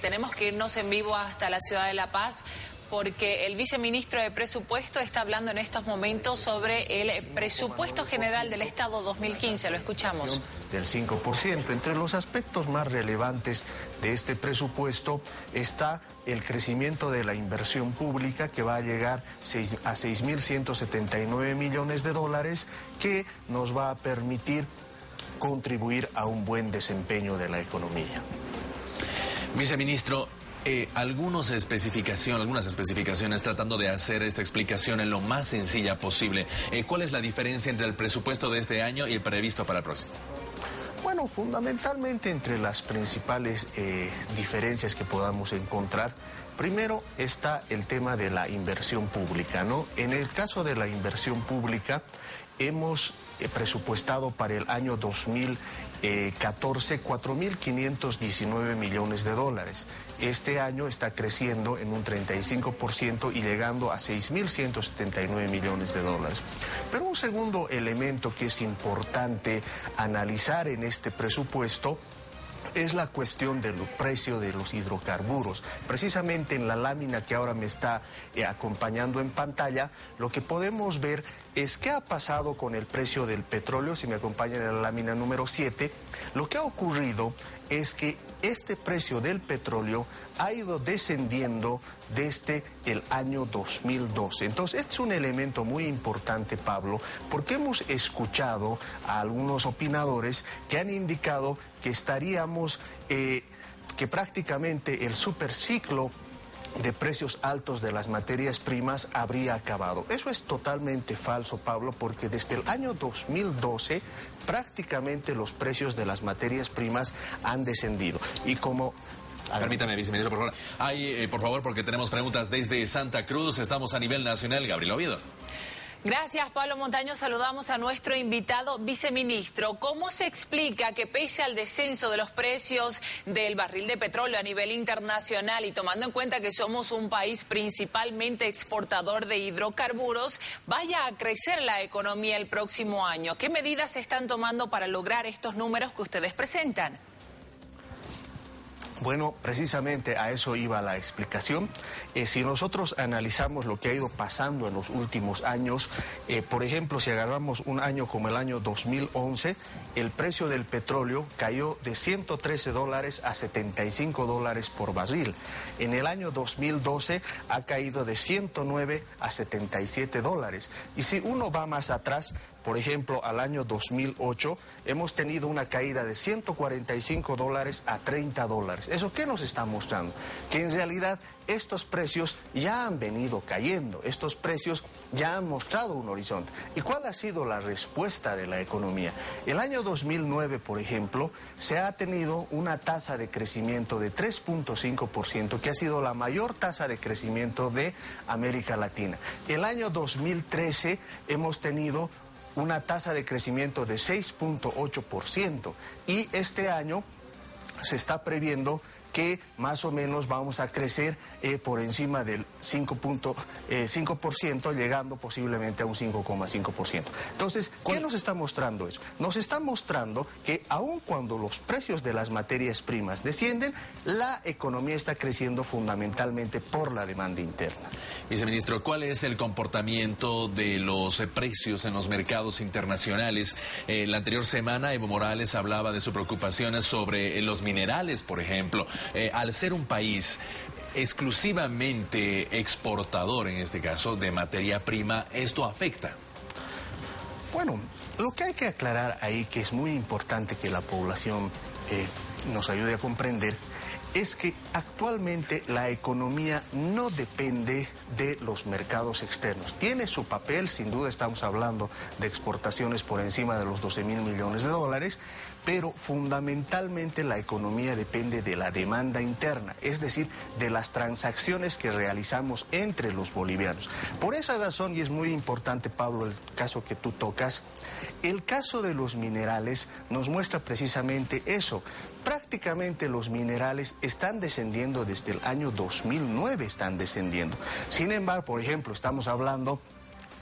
tenemos que irnos en vivo hasta la ciudad de La Paz, porque el viceministro de Presupuesto está hablando en estos momentos sobre el presupuesto general del Estado 2015. Lo escuchamos. Del 5%. Entre los aspectos más relevantes de este presupuesto está el crecimiento de la inversión pública, que va a llegar a 6.179 millones de dólares, que nos va a permitir contribuir a un buen desempeño de la economía. Viceministro, algunas especificaciones tratando de hacer esta explicación en lo más sencilla posible. ¿Cuál es la diferencia entre el presupuesto de este año y el previsto para el próximo? Bueno, fundamentalmente entre las principales diferencias que podamos encontrar, primero está el tema de la inversión pública, ¿no? En el caso de la inversión pública, hemos presupuestado para el año 2014 4.519 millones de dólares. Este año está creciendo en un 35% y llegando a 6.179 millones de dólares. Pero un segundo elemento que es importante analizar en este presupuesto es la cuestión del precio de los hidrocarburos. Precisamente en la lámina que ahora me está acompañando en pantalla, lo que podemos ver es qué ha pasado con el precio del petróleo. Si me acompañan en la lámina número 7, lo que ha ocurrido es que este precio del petróleo ha ido descendiendo desde el año 2012. Entonces, este es un elemento muy importante, Pablo, porque hemos escuchado a algunos opinadores que han indicado que estaríamos, que prácticamente el superciclo de precios altos de las materias primas habría acabado. Eso es totalmente falso, Pablo, porque desde el año 2012 prácticamente los precios de las materias primas han descendido. Y como... Permítame, viceministro, por favor. Por favor, porque tenemos preguntas desde Santa Cruz. Estamos a nivel nacional. Gabriel Oviedo. Gracias, Pablo Montaño. Saludamos a nuestro invitado viceministro. ¿Cómo se explica que pese al descenso de los precios del barril de petróleo a nivel internacional y tomando en cuenta que somos un país principalmente exportador de hidrocarburos, vaya a crecer la economía el próximo año? ¿Qué medidas se están tomando para lograr estos números que ustedes presentan? Bueno, precisamente a eso iba la explicación. Si nosotros analizamos lo que ha ido pasando en los últimos años, por ejemplo, si agarramos un año como el año 2011, el precio del petróleo cayó de 113 dólares a 75 dólares por barril. En el año 2012 ha caído de 109 a 77 dólares. Y si uno va más atrás, por ejemplo, al año 2008, hemos tenido una caída de 145 dólares a 30 dólares. ¿Eso qué nos está mostrando? Que en realidad estos precios ya han venido cayendo, estos precios ya han mostrado un horizonte. ¿Y cuál ha sido la respuesta de la economía? El año 2009, por ejemplo, se ha tenido una tasa de crecimiento de 3.5%, que ha sido la mayor tasa de crecimiento de América Latina. El año 2013 hemos tenido una tasa de crecimiento de 6.8% y este año se está previendo que más o menos vamos a crecer por encima del 5%, llegando posiblemente a un 5,5%. Entonces, ¿qué nos está mostrando eso? Nos está mostrando que aun cuando los precios de las materias primas descienden, la economía está creciendo fundamentalmente por la demanda interna. Viceministro, ¿cuál es el comportamiento de los precios en los mercados internacionales? La anterior semana Evo Morales hablaba de sus preocupaciones sobre los minerales, por ejemplo. Al ser un país exclusivamente exportador, en este caso, de materia prima, ¿esto afecta? Bueno, lo que hay que aclarar ahí, que es muy importante que la población nos ayude a comprender, es que actualmente la economía no depende de los mercados externos. Tiene su papel, sin duda estamos hablando de exportaciones por encima de los 12.000 millones de dólares, pero fundamentalmente la economía depende de la demanda interna, es decir, de las transacciones que realizamos entre los bolivianos. Por esa razón, y es muy importante, Pablo, el caso que tú tocas, el caso de los minerales nos muestra precisamente eso. Prácticamente los minerales están descendiendo desde el año 2009, están descendiendo. Sin embargo, por ejemplo, estamos hablando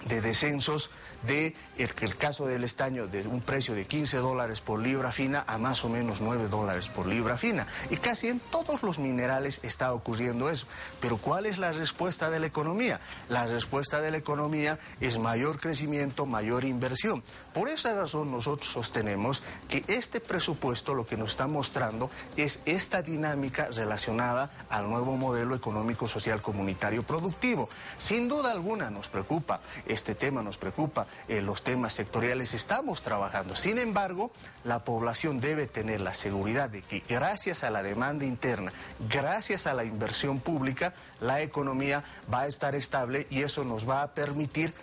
de descensos de el caso del estaño, de un precio de $15 por libra fina a más o menos $9 por libra fina. Y casi en todos los minerales está ocurriendo eso. Pero ¿cuál es la respuesta de la economía? La respuesta de la economía es mayor crecimiento, mayor inversión. Por esa razón nosotros sostenemos que este presupuesto lo que nos está mostrando es esta dinámica relacionada al nuevo modelo económico, social, comunitario, productivo. Sin duda alguna nos preocupa este tema, nos preocupa los temas sectoriales, estamos trabajando. Sin embargo, la población debe tener la seguridad de que gracias a la demanda interna, gracias a la inversión pública, la economía va a estar estable y eso nos va a permitir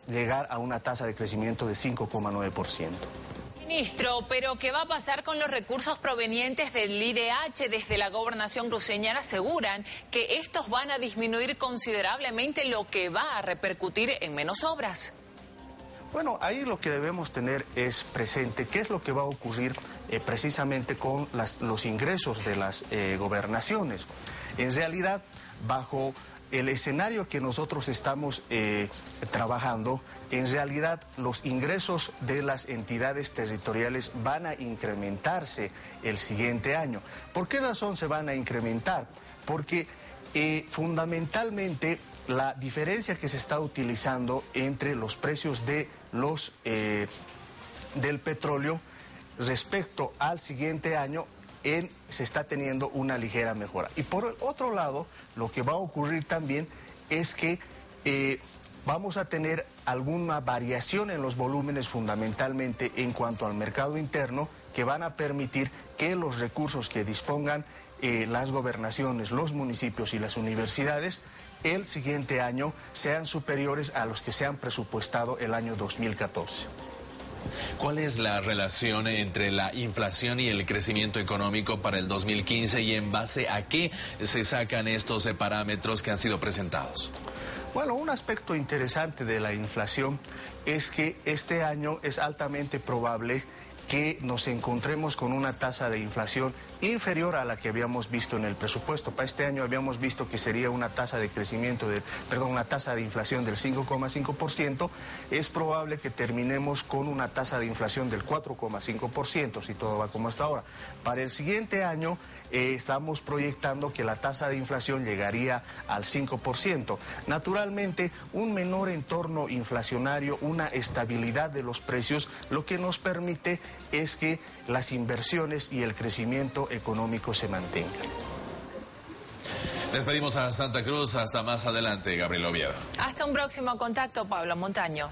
llegar a una tasa de crecimiento de 5,9%. Ministro, pero ¿qué va a pasar con los recursos provenientes del IDH? Desde la gobernación cruceña aseguran que estos van a disminuir considerablemente, lo que va a repercutir en menos obras. Bueno, ahí lo que debemos tener es presente qué es lo que va a ocurrir precisamente con los ingresos de las gobernaciones. En realidad, bajo el escenario que nosotros estamos trabajando, en realidad los ingresos de las entidades territoriales van a incrementarse el siguiente año. ¿Por qué razón se van a incrementar? Porque fundamentalmente la diferencia que se está utilizando entre los precios de del petróleo respecto al siguiente año se está teniendo una ligera mejora. Y por el otro lado, lo que va a ocurrir también es que vamos a tener alguna variación en los volúmenes fundamentalmente en cuanto al mercado interno, que van a permitir que los recursos que dispongan las gobernaciones, los municipios y las universidades el siguiente año sean superiores a los que se han presupuestado el año 2014. ¿Cuál es la relación entre la inflación y el crecimiento económico para el 2015 y en base a qué se sacan estos parámetros que han sido presentados? Bueno, un aspecto interesante de la inflación es que este año es altamente probable que nos encontremos con una tasa de inflación inferior a la que habíamos visto en el presupuesto. Para este año habíamos visto que sería una tasa de una tasa de inflación del 5,5%. Es probable que terminemos con una tasa de inflación del 4,5%, si todo va como hasta ahora. Para el siguiente año estamos proyectando que la tasa de inflación llegaría al 5%. Naturalmente, un menor entorno inflacionario, una estabilidad de los precios, lo que nos permite es que las inversiones y el crecimiento económico se mantengan. Despedimos a Santa Cruz, hasta más adelante, Gabriel Oviedo. Hasta un próximo contacto, Pablo Montaño.